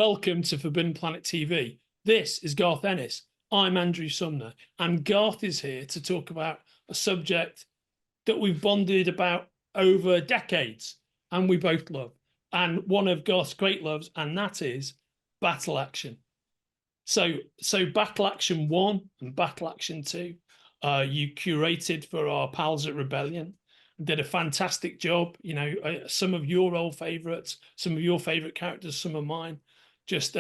Welcome to Forbidden Planet TV. This is Garth Ennis. I'm Andrew Sumner, and Garth is here to talk about a subject that we've bonded about over decades, and we both love, and one of Garth's great loves, and that is battle action. So Battle Action 1 and Battle Action 2, you curated for our pals at Rebellion. Did a fantastic job. You know, some of your old favorites, some of your favorite characters, some of mine. Just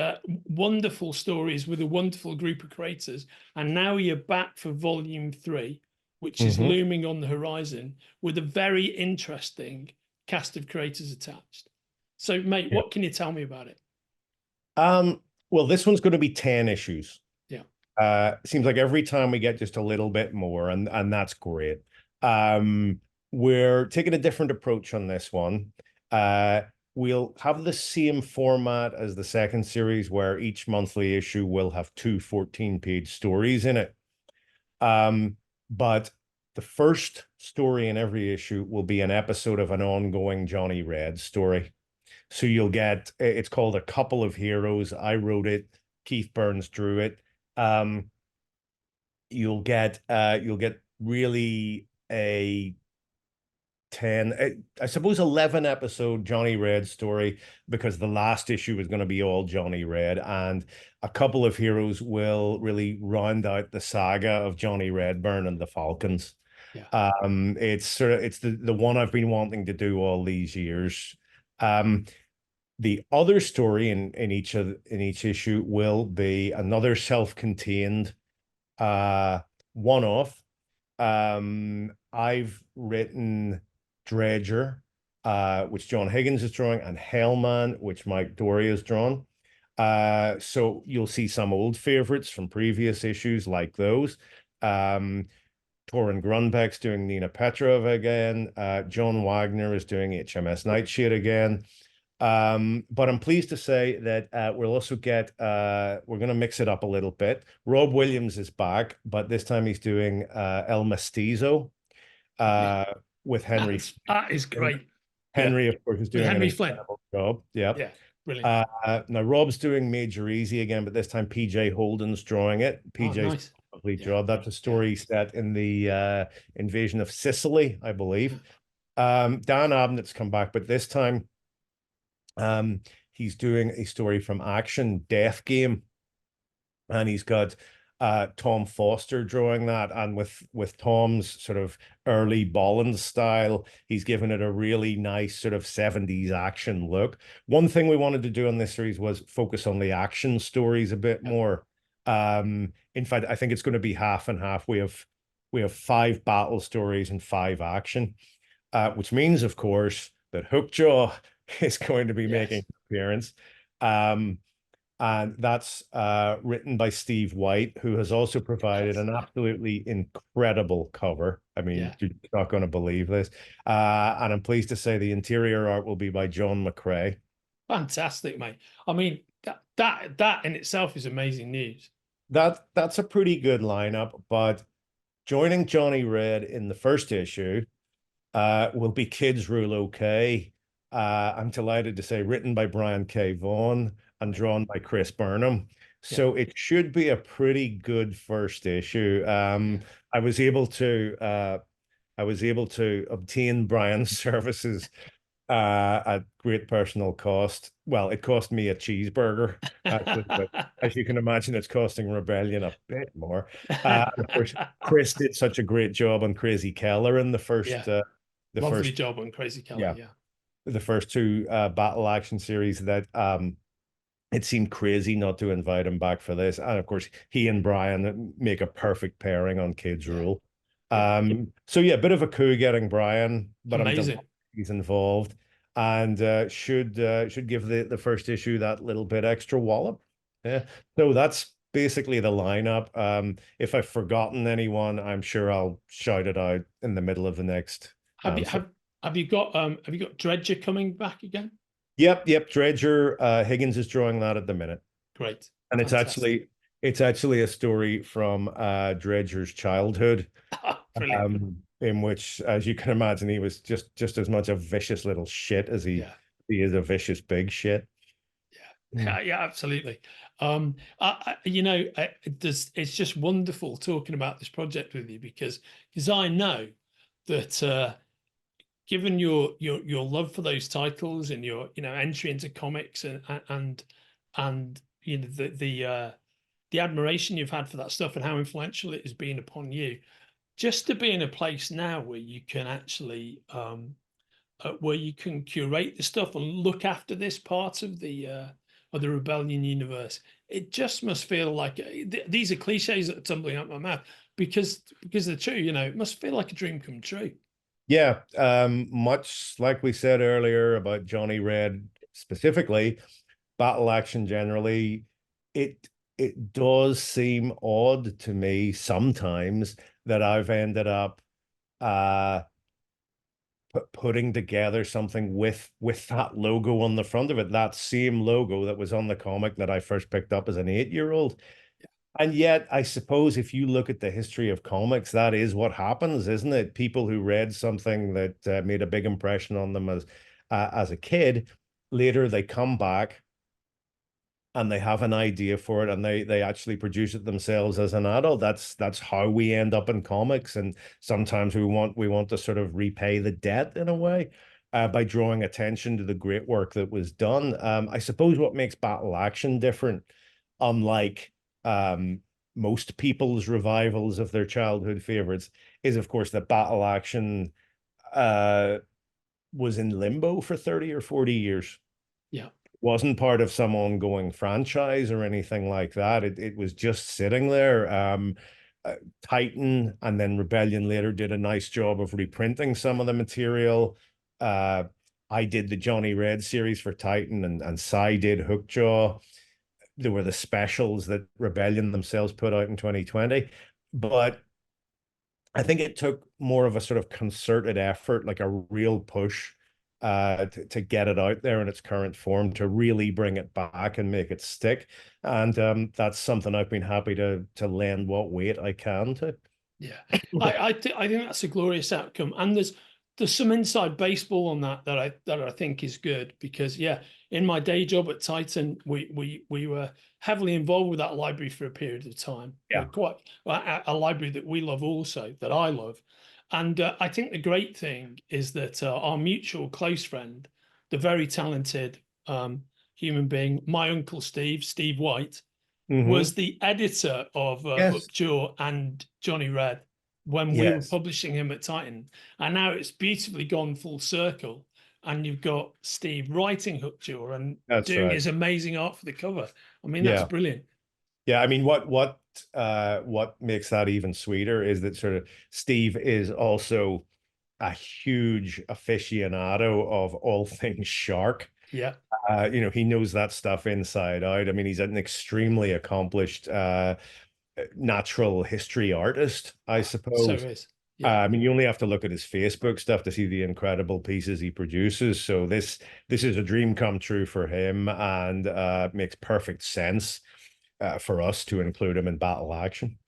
wonderful stories with a wonderful group of creators. And now you're back for Volume 3, which is looming on the horizon with a very interesting cast of creators attached. So, mate, what can you tell me about it? Well, this one's going to be 10 issues. Yeah. Seems like every time we get just a little bit more, and that's great. We're taking a different approach on this one. We'll have the same format as the second series, where each monthly issue will have two 14-page stories in it. But the first story in every issue will be an episode of an ongoing Johnny Red story. So you'll get, it's called A Couple of Heroes. I wrote it. Keith Burns drew it. You'll get really a 10, I suppose 11 episode Johnny Red story, because the last issue is going to be all Johnny Red, and A Couple of Heroes will really round out the saga of Johnny Redburn and the Falcons. Yeah. It's the one I've been wanting to do all these years. The other story in each issue will be another self-contained one-off. I've written Dredger, which John Higgins is drawing, and Hellman, which Mike Dorey has drawn. So you'll see some old favorites from previous issues like those. Torunn Grønbekk's doing Nina Petrova again. John Wagner is doing HMS Nightshade again. But I'm pleased to say that we'll also get, we're going to mix it up a little bit. Rob Williams is back, but this time he's doing El Mestizo with Henry. That is great. Henry, of course, is doing Henry an incredible job. Yeah. Yeah, brilliant. Now, Rob's doing Major Easy again, but this time PJ Holden's drawing it. PJ's nice. lovely job. That's a story set in the invasion of Sicily, I believe. Dan Abnett's come back, but this time he's doing a story from Action Death Game, and he's got Tom Foster drawing that, and with Tom's sort of early Bollins style, he's given it a really nice sort of 70s action look. One thing we wanted to do on this series was focus on the action stories a bit more. In fact, I think it's going to be half and half. We have 5 battle stories and 5 action, which means, of course, that Hookjaw is going to be making an appearance. And that's written by Steve White, who has also provided an absolutely incredible cover. I mean, you're not going to believe this. And I'm pleased to say the interior art will be by John McCrea. Fantastic, mate. I mean, that in itself is amazing news. That's a pretty good lineup, but joining Johnny Red in the first issue will be Kids Rule OK. I'm delighted to say written by Brian K. Vaughan and drawn by Chris Burnham. So it should be a pretty good first issue. I was able to obtain Brian's services at great personal cost. Well, it cost me a cheeseburger, actually, but as you can imagine, it's costing Rebellion a bit more. Of course, Chris did such a great job on Crazy Keller in the first lovely job on Crazy Keller. The first 2 battle action series that it seemed crazy not to invite him back for this. And of course, he and Brian make a perfect pairing on Kids Rule. So yeah, a bit of a coup getting Brian, but I'm delighted he's involved, and should give the first issue that little bit extra wallop. Yeah. So that's basically the lineup. If I've forgotten anyone, I'm sure I'll shout it out in the middle of the next. Have you got Dredger coming back again? Yep. Dredger, Higgins is drawing that at the minute. Great. And it's actually a story from Dredger's childhood, in which, as you can imagine, he was just as much a vicious little shit as he is a vicious big shit. Yeah, yeah, absolutely. It's just wonderful talking about this project with you because I know that given your love for those titles and your entry into comics and the admiration you've had for that stuff and how influential it has been upon you, just to be in a place now where you can actually where you can curate the stuff and look after this part of the Rebellion universe. It just must feel like these are cliches that are tumbling out my mouth because they're true. It must feel like a dream come true. Yeah, much like we said earlier about Johnny Red specifically, battle action generally, it does seem odd to me sometimes that I've ended up uh putting together something with that logo on the front of it, that same logo that was on the comic that I first picked up as an 8-year-old. And yet, I suppose if you look at the history of comics, that is what happens, isn't it? People who read something that made a big impression on them as a kid, later they come back and they have an idea for it and they actually produce it themselves as an adult. That's how we end up in comics. And sometimes we want to sort of repay the debt in a way by drawing attention to the great work that was done. I suppose what makes battle action different, unlike most people's revivals of their childhood favorites, is of course that battle action was in limbo for 30 or 40 years. Yeah. Wasn't part of some ongoing franchise or anything like that. It was just sitting there. Titan and then Rebellion later did a nice job of reprinting some of the material. I did the Johnny Red series for Titan, and Cy did Hookjaw. There were the specials that Rebellion themselves put out in 2020. But I think it took more of a sort of concerted effort, like a real push to get it out there in its current form, to really bring it back and make it stick. And that's something I've been happy to lend what weight I can to. Yeah, I think that's a glorious outcome, and there's some inside baseball on that I think is good because in my day job at Titan, we were heavily involved with that library for a period of time. Yeah. Quite a library that we love also, that I love, and I think the great thing is that our mutual close friend, the very talented human being, my uncle Steve White, was the editor of Yes. Hookjaw and Johnny Red when we were Yes. publishing him at Titan. And now it's beautifully gone full circle. And you've got Steve writing Hookjaw and That's doing right. his amazing art for the cover. I mean, that's Yeah. brilliant. Yeah, I mean, what makes that even sweeter is that sort of Steve is also a huge aficionado of all things shark. Yeah. He knows that stuff inside out. I mean, he's an extremely accomplished natural history artist, I So suppose. is. Yeah. I mean, you only have to look at his Facebook stuff to see the incredible pieces he produces. So this is a dream come true for him, and makes perfect sense for us to include him in battle action.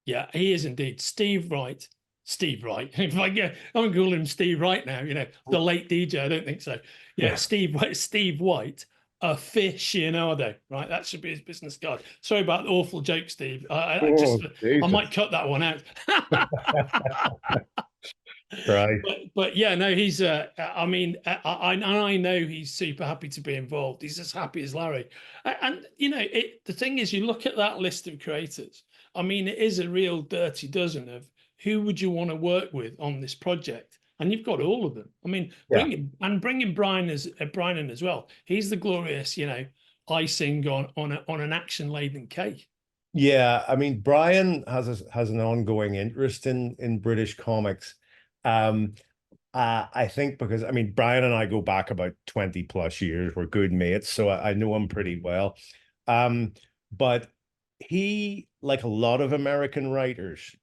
Yeah, he is indeed. Steve Wright. Steve Wright. If I get, I'm calling him Steve Wright now, the late DJ. I don't think so. Yeah, Steve White, aficionado, right? That should be his business card. Sorry about the awful joke, Steve. I might cut that one out. Right. But yeah, no, he's I mean, I know he's super happy to be involved. He's as happy as Larry. And the thing is, you look at that list of creators. I mean, it is a real dirty dozen of who would you want to work with on this project, and you've got all of them. I mean, bringing Brian in as well. He's the glorious, icing on an action laden cake. Yeah, I mean, Brian has an ongoing interest in British comics. I think because, I mean, Brian and I go back about 20 plus years. We're good mates, so I know him pretty well. But he, like a lot of American writers,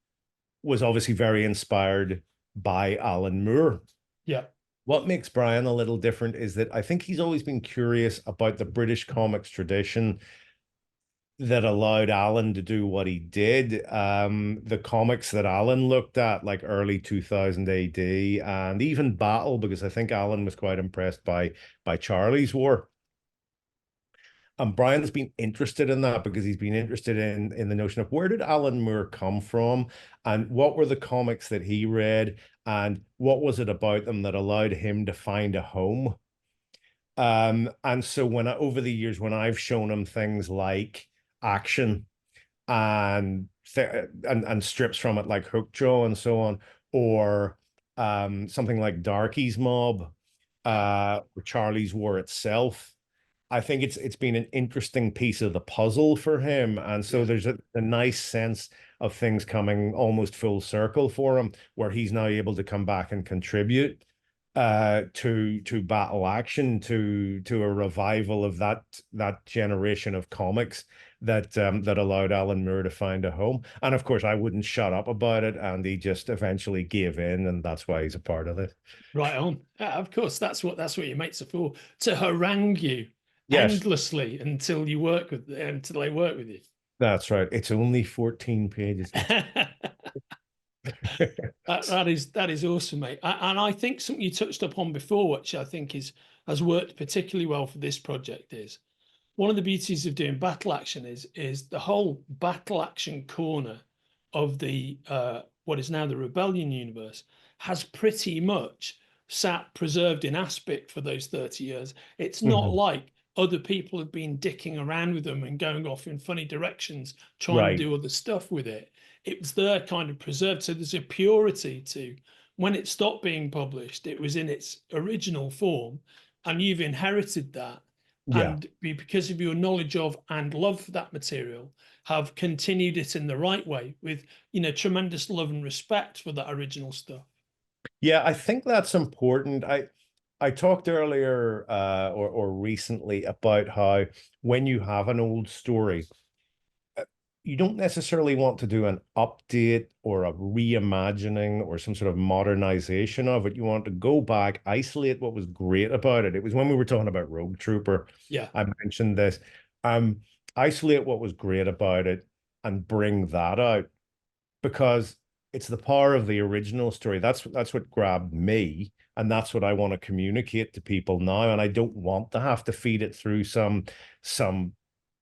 was obviously very inspired by Alan Moore. Yeah. What makes Brian a little different is that I think he's always been curious about the British comics tradition that allowed Alan to do what he did. The comics that Alan looked at, like early 2000 AD, and even Battle, because I think Alan was quite impressed by Charlie's War. And Brian's been interested in that because he's been interested in the notion of where did Alan Moore come from, and what were the comics that he read, and what was it about them that allowed him to find a home. And so over the years, when I've shown him things like Action and and strips from it like Hookjaw and so on, or something like Darky's Mob, or Charlie's War itself, I think it's been an interesting piece of the puzzle for him. And so there's a nice sense of things coming almost full circle for him, where he's now able to come back and contribute to Battle Action, to a revival of that generation of comics that that allowed Alan Moore to find a home. And of course, I wouldn't shut up about it, and he just eventually gave in, and that's why he's a part of it. Right on. Of course, that's what your mates are for, to harangue you Yes, endlessly until they work with you. that's right. It's only 14 pages. That is awesome, mate. And I think something you touched upon before, which I think has worked particularly well for this project, is one of the beauties of doing Battle Action is the whole Battle Action corner of the what is now the Rebellion universe has pretty much sat preserved in aspect for those 30 years. It's not like other people have been dicking around with them and going off in funny directions, trying to do other stuff with it. It was there kind of preserved. So there's a purity to when it stopped being published, it was in its original form, and you've inherited that. Yeah. And because of your knowledge of and love for that material, have continued it in the right way with, tremendous love and respect for that original stuff. Yeah, I think that's important. I talked earlier or recently about how when you have an old story, you don't necessarily want to do an update or a reimagining or some sort of modernization of it. You want to go back, isolate what was great about it. It was when we were talking about Rogue Trooper. Yeah. I mentioned this. Isolate what was great about it and bring that out, because it's the power of the original story. That's what grabbed me, and that's what I want to communicate to people now. And I don't want to have to feed it through some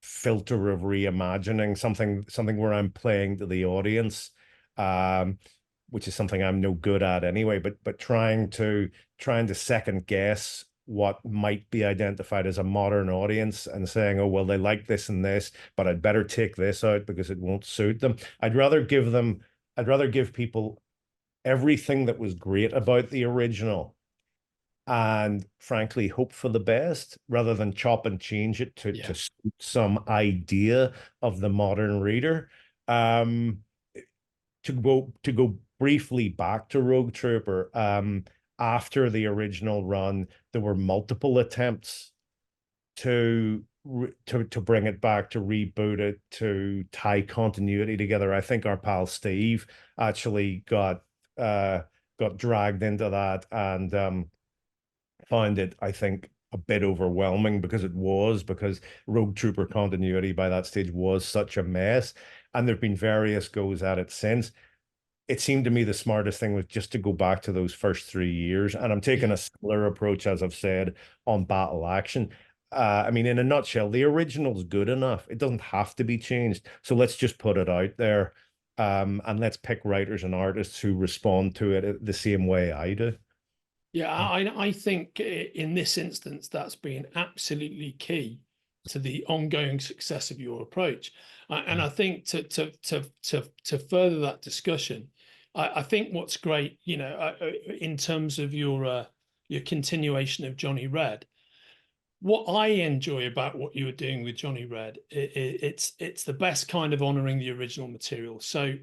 filter of reimagining, something where I'm playing to the audience, which is something I'm no good at anyway. But trying to second guess what might be identified as a modern audience and saying, oh well, they like this and this, but I'd better take this out because it won't suit them. I'd rather give people everything that was great about the original, and frankly hope for the best, rather than chop and change it to suit some idea of the modern reader. To go briefly back to Rogue Trooper, after the original run, there were multiple attempts to bring it back, to reboot it, to tie continuity together. I think our pal Steve actually got dragged into that and found it, I think, a bit overwhelming, because Rogue Trooper continuity by that stage was such a mess, and there've been various goes at it since. It seemed to me the smartest thing was just to go back to those first 3 years, and I'm taking a similar approach, as I've said, on Battle Action. I mean, in a nutshell, the original's good enough. It doesn't have to be changed. So let's just put it out there, and let's pick writers and artists who respond to it the same way I do. Yeah, I think in this instance, that's been absolutely key to the ongoing success of your approach. And I think to further that discussion, I think what's great, in terms of your continuation of Johnny Red, what I enjoy about what you were doing with Johnny Red, it's the best kind of honoring the original material. So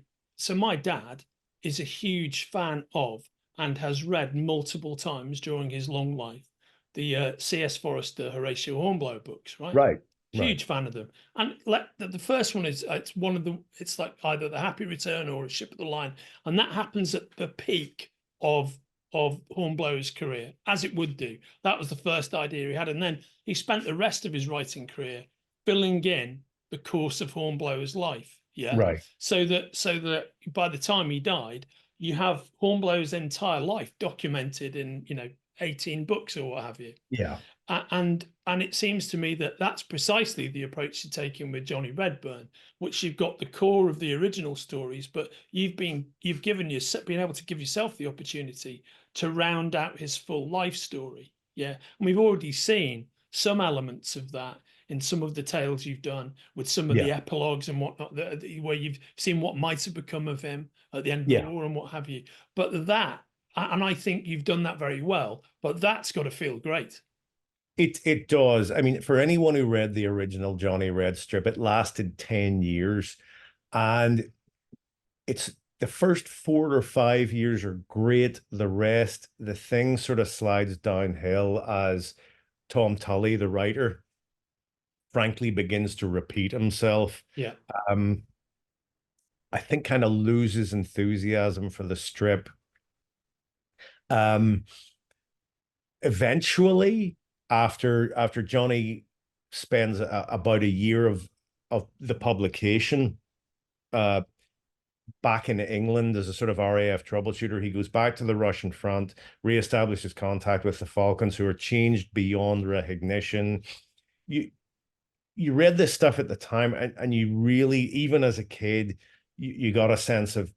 my dad is a huge fan of, and has read multiple times during his long life, the C.S. Forester, Horatio Hornblower books, right? Right. Huge fan of them. And the first one is, it's like either The Happy Return or A Ship of the Line. And that happens at the peak of Hornblower's career, as it would do. That was the first idea he had. And then he spent the rest of his writing career filling in the course of Hornblower's life. Yeah. Right. So that by the time he died, you have Hornblower's entire life documented in, 18 books or what have you. Yeah. And it seems to me that that's precisely the approach you're taking with Johnny Redburn, which you've got the core of the original stories, but you've been able to give yourself the opportunity to round out his full life story. Yeah, and we've already seen some elements of that in some of the tales you've done with some of the epilogues and whatnot, where you've seen what might have become of him at the end of the war and what have you. But that, and I think you've done that very well, but that's got to feel great. It does. I mean, for anyone who read the original Johnny Red strip, it lasted 10 years. And it's the first 4 or 5 years are great. The rest, the thing sort of slides downhill as Tom Tully, the writer, frankly begins to repeat himself. Yeah. I think kind of loses enthusiasm for the strip. Eventually, after Johnny spends about a year of the publication back in England as a sort of RAF troubleshooter, he goes back to the Russian front, reestablishes contact with the Falcons, who are changed beyond recognition. You read this stuff at the time, and you really, even as a kid, you got a sense of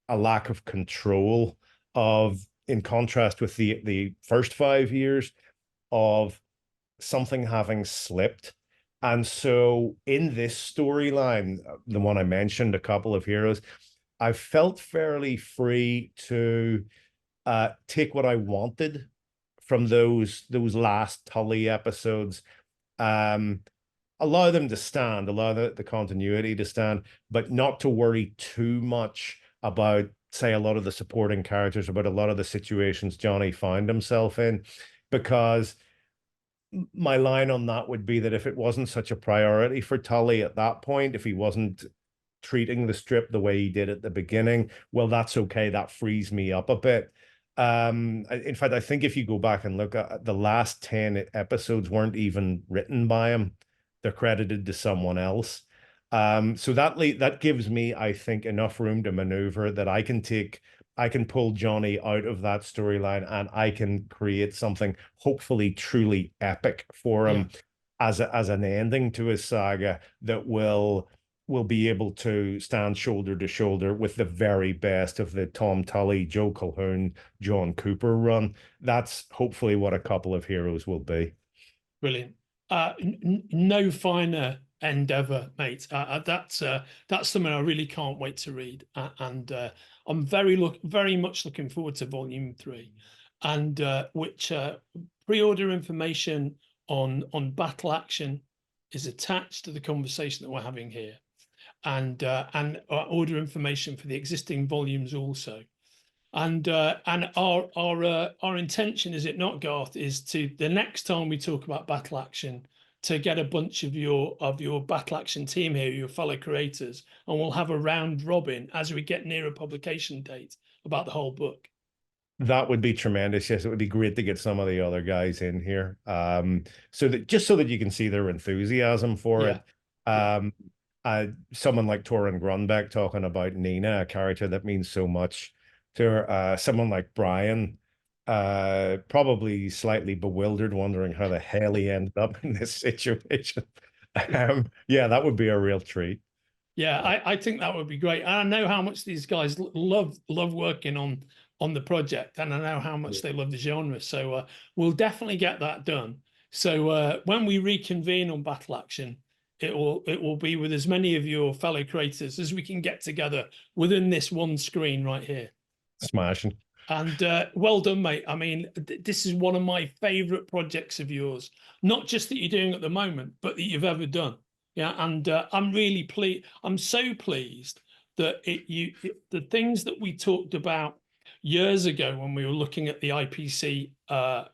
a lack of control in contrast with the first 5 years of something having slipped. And so in this storyline, the one I mentioned, A Couple of Heroes, I felt fairly free to take what I wanted from those last Tully episodes, allow them to stand, allow the continuity to stand, but not to worry too much about, say, a lot of the supporting characters, about a lot of the situations Johnny found himself in, because my line on that would be that if it wasn't such a priority for Tully at that point, if he wasn't treating the strip the way he did at the beginning, well, that's okay. That frees me up a bit. In fact, I think if you go back and look at the last 10 episodes weren't even written by him. They're credited to someone else. So that gives me, I think, enough room to maneuver that I can pull Johnny out of that storyline, and I can create something hopefully truly epic for him as an ending to his saga that will be able to stand shoulder to shoulder with the very best of the Tom Tully, Joe Colquhoun, John Cooper run. That's hopefully what A Couple of Heroes will be. Brilliant. No finer endeavor, mate. That's something I really can't wait to read, and I'm very much looking forward to Volume 3, and which pre-order information on Battle Action is attached to the conversation that we're having here, and order information for the existing volumes also. And our intention, is it not, Garth, is to, the next time we talk about Battle Action, to get a bunch of your Battle Action team here, your fellow creators, and we'll have a round robin as we get near a publication date about the whole book. That would be tremendous. Yes, it would be great to get some of the other guys in here, so that you can see their enthusiasm for it. Someone like Torunn Grønbekk talking about Nina, a character that means so much to her. Someone like Brian, probably slightly bewildered, wondering how the hell he ended up in this situation. Yeah, that would be a real treat. Yeah, I think that would be great. And I know how much these guys love working on the project, and I know how much they love the genre. So we'll definitely get that done. So when we reconvene on Battle Action, it will be with as many of your fellow creators as we can get together within this one screen right here. Smashing. And well done, mate. I mean, this is one of my favorite projects of yours, not just that you're doing at the moment, but that you've ever done. Yeah, and I'm really pleased. I'm so pleased that the things that we talked about years ago when we were looking at the IPC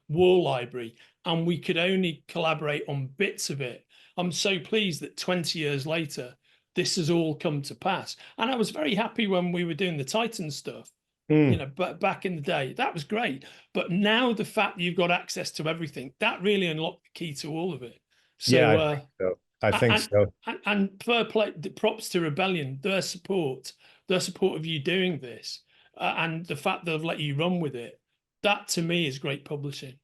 War Library, and we could only collaborate on bits of it. I'm so pleased that 20 years later, this has all come to pass. And I was very happy when we were doing the Titan stuff, you know, but back in the day, that was great. But now the fact that you've got access to everything, that really unlocked the key to all of it. So, yeah, I think so. And fair play, props to Rebellion, their support of you doing this, and the fact they've let you run with it. That to me is great publishing.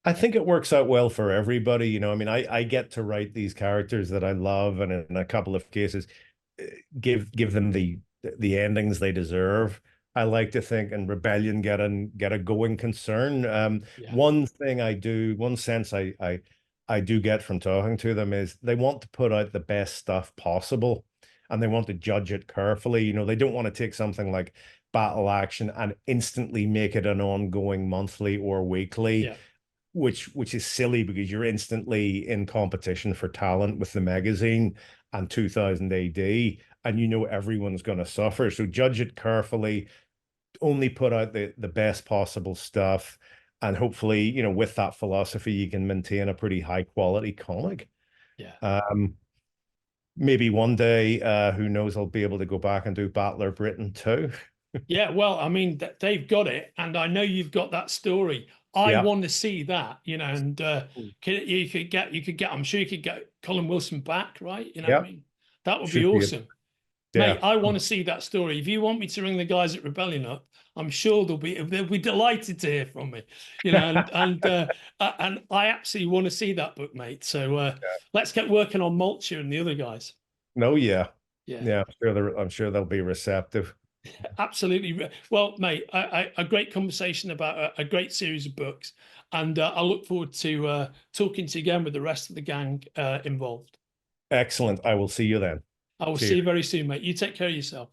I think it works out well for everybody. You know, I mean, I get to write these characters that I love, and in a couple of cases, give them the endings they deserve. I like to think, and Rebellion get a going concern. Yeah, One thing one sense I do get from talking to them is they want to put out the best stuff possible, and they want to judge it carefully. You know, they don't want to take something like Battle Action and instantly make it an ongoing monthly or weekly, yeah, which is silly because you're instantly in competition for talent with the magazine and 2000 AD, and you know everyone's going to suffer. So judge it carefully, only put out the best possible stuff, and hopefully, you know, with that philosophy, you can maintain a pretty high quality comic. yeah. Maybe one day, who knows, I'll be able to go back and do Battler Britain too. Yeah, well, I mean, they've got it, and I know you've got that story. I Yeah. want to see that, you know, and you could get. I'm sure you could get Colin Wilson back, right? You know what I Yeah. mean? That would be Should be it. awesome, Yeah. mate. I want to see that story. If you want me to ring the guys at Rebellion up, I'm sure they'll be delighted to hear from me, you know, and I absolutely want to see that book, mate. So let's get working on Molch-R and the other guys. No, yeah. Yeah. Yeah, I'm sure they'll be receptive. Absolutely. Well, mate, a great conversation about a great series of books, and I look forward to talking to you again with the rest of the gang involved. Excellent. I will see you then. I will Cheers. see you very soon, mate. You take care of yourself.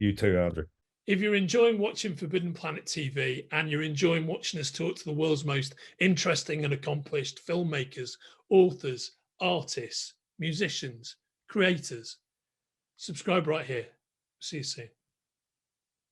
You too, Andrew. If you're enjoying watching Forbidden Planet TV and you're enjoying watching us talk to the world's most interesting and accomplished filmmakers, authors, artists, musicians, creators, subscribe right here. See you soon.